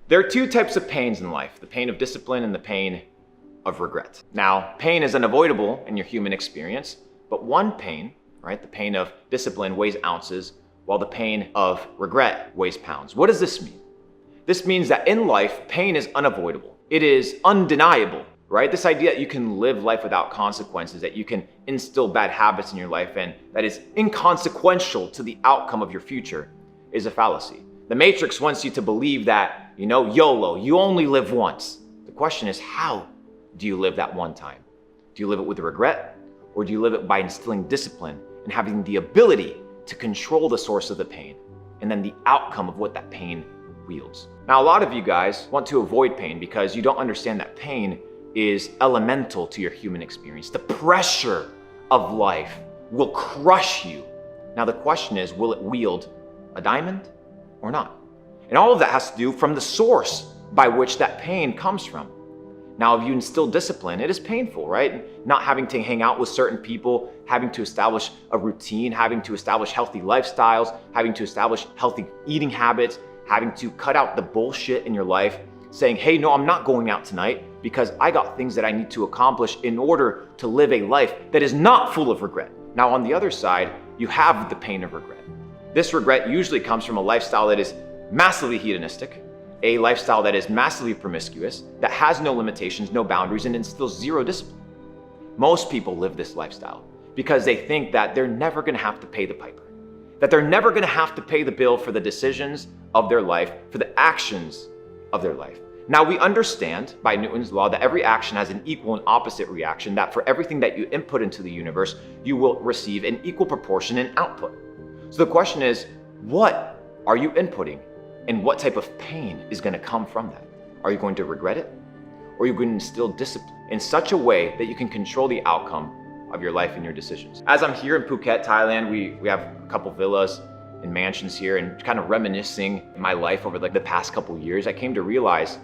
There are two types of pains in life, the pain of discipline and the pain of regret. Now, pain is unavoidable in your human experience, but one pain, right, the pain of discipline weighs ounces, while the pain of regret weighs pounds. What does this mean? This means that in life, pain is unavoidable. It is undeniable, right? This idea that you can live life without consequences, that you can instill bad habits in your life, and that is inconsequential to the outcome of your future is a fallacy. The Matrix wants you to believe that, YOLO, you only live once. The question is, how do you live that one time? Do you live it with regret, or do you live it by instilling discipline and having the ability to control the source of the pain and then the outcome of what that pain wields? Now, a lot of you guys want to avoid pain because you don't understand that pain is elemental to your human experience. The pressure of life will crush you. Now, the question is, will it wield a diamond or not? And all of that has to do from the source by which that pain comes from. Now, if you instill discipline, it is painful, right? Not having to hang out with certain people, having to establish a routine, having to establish healthy lifestyles, having to establish healthy eating habits, having to cut out the bullshit in your life, saying, hey, no, I'm not going out tonight because I got things that I need to accomplish in order to live a life that is not full of regret. Now, on the other side, you have the pain of regret. This regret usually comes from a lifestyle that is massively hedonistic, a lifestyle that is massively promiscuous, that has no limitations, no boundaries, and instills zero discipline. Most people live this lifestyle because they think that they're never going to have to pay the piper, that they're never going to have to pay the bill for the decisions of their life, for the actions of their life. Now, we understand by Newton's law that every action has an equal and opposite reaction, that for everything that you input into the universe, you will receive an equal proportion in output. So the question is, what are you inputting? And what type of pain is going to come from that? Are you going to regret it? Or are you going to instill discipline in such a way that you can control the outcome of your life and your decisions? As I'm here in Phuket, Thailand, we have a couple villas and mansions here, and kind of reminiscing my life over the past couple years, I came to realize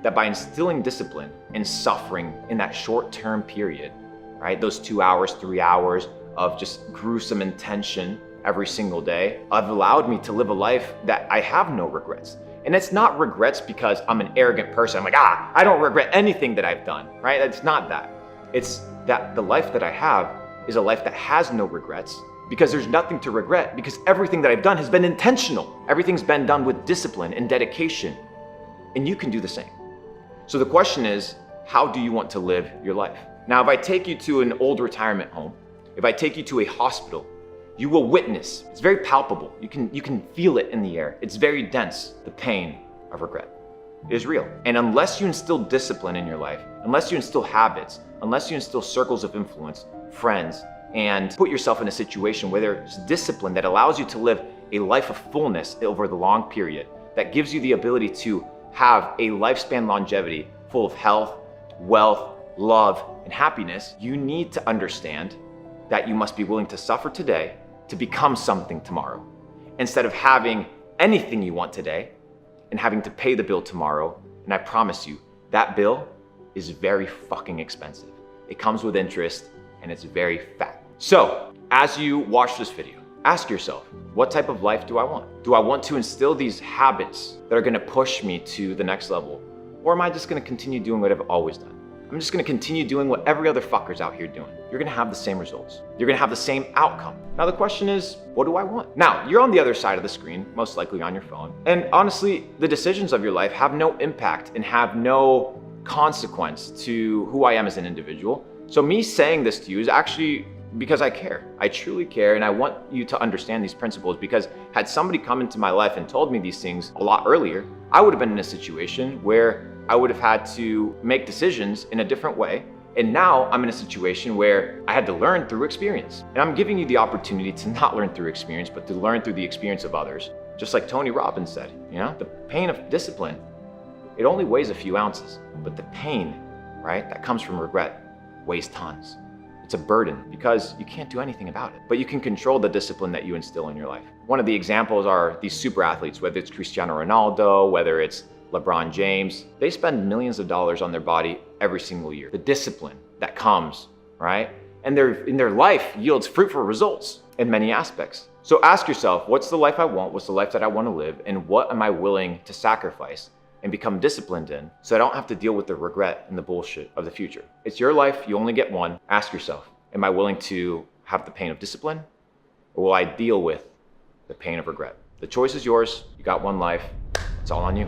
that by instilling discipline and suffering in that short-term period, right, those 2 hours, 3 hours of just gruesome intention every single day, have allowed me to live a life that I have no regrets. And it's not regrets because I'm an arrogant person. I'm like, I don't regret anything that I've done, right? It's not that. It's that the life that I have is a life that has no regrets because there's nothing to regret, because everything that I've done has been intentional. Everything's been done with discipline and dedication. And you can do the same. So the question is, how do you want to live your life? Now, if I take you to an old retirement home, if I take you to a hospital, you will witness, it's very palpable. You can feel it in the air. It's very dense, the pain of regret. It is real. And unless you instill discipline in your life, unless you instill habits, unless you instill circles of influence, friends, and put yourself in a situation where there's discipline that allows you to live a life of fullness over the long period, that gives you the ability to have a lifespan longevity full of health, wealth, love, and happiness, you need to understand that you must be willing to suffer today to become something tomorrow, instead of having anything you want today and having to pay the bill tomorrow. And I promise you, that bill is very fucking expensive. It comes with interest and it's very fat. So as you watch this video, ask yourself, what type of life do I want? Do I want to instill these habits that are gonna push me to the next level? Or am I just gonna continue doing what I've always done? I'm just gonna continue doing what every other fucker's out here doing. You're gonna have the same results. You're gonna have the same outcome. Now the question is, what do I want? Now, you're on the other side of the screen, most likely on your phone. And honestly, the decisions of your life have no impact and have no consequence to who I am as an individual. So me saying this to you is actually because I care. I truly care, and I want you to understand these principles, because had somebody come into my life and told me these things a lot earlier, I would have been in a situation where I would have had to make decisions in a different way. And now I'm in a situation where I had to learn through experience. And I'm giving you the opportunity to not learn through experience, but to learn through the experience of others. Just like Tony Robbins said, the pain of discipline, it only weighs a few ounces, but the pain, right, that comes from regret weighs tons. It's a burden because you can't do anything about it, but you can control the discipline that you instill in your life. One of the examples are these super athletes, whether it's Cristiano Ronaldo, whether it's LeBron James. They spend millions of dollars on their body every single year. The discipline that comes, right? And in their life yields fruitful results in many aspects. So ask yourself, what's the life I want? What's the life that I want to live? And what am I willing to sacrifice and become disciplined in so I don't have to deal with the regret and the bullshit of the future. It's your life, you only get one. Ask yourself, am I willing to have the pain of discipline, or will I deal with the pain of regret? The choice is yours. You got one life. It's all on you.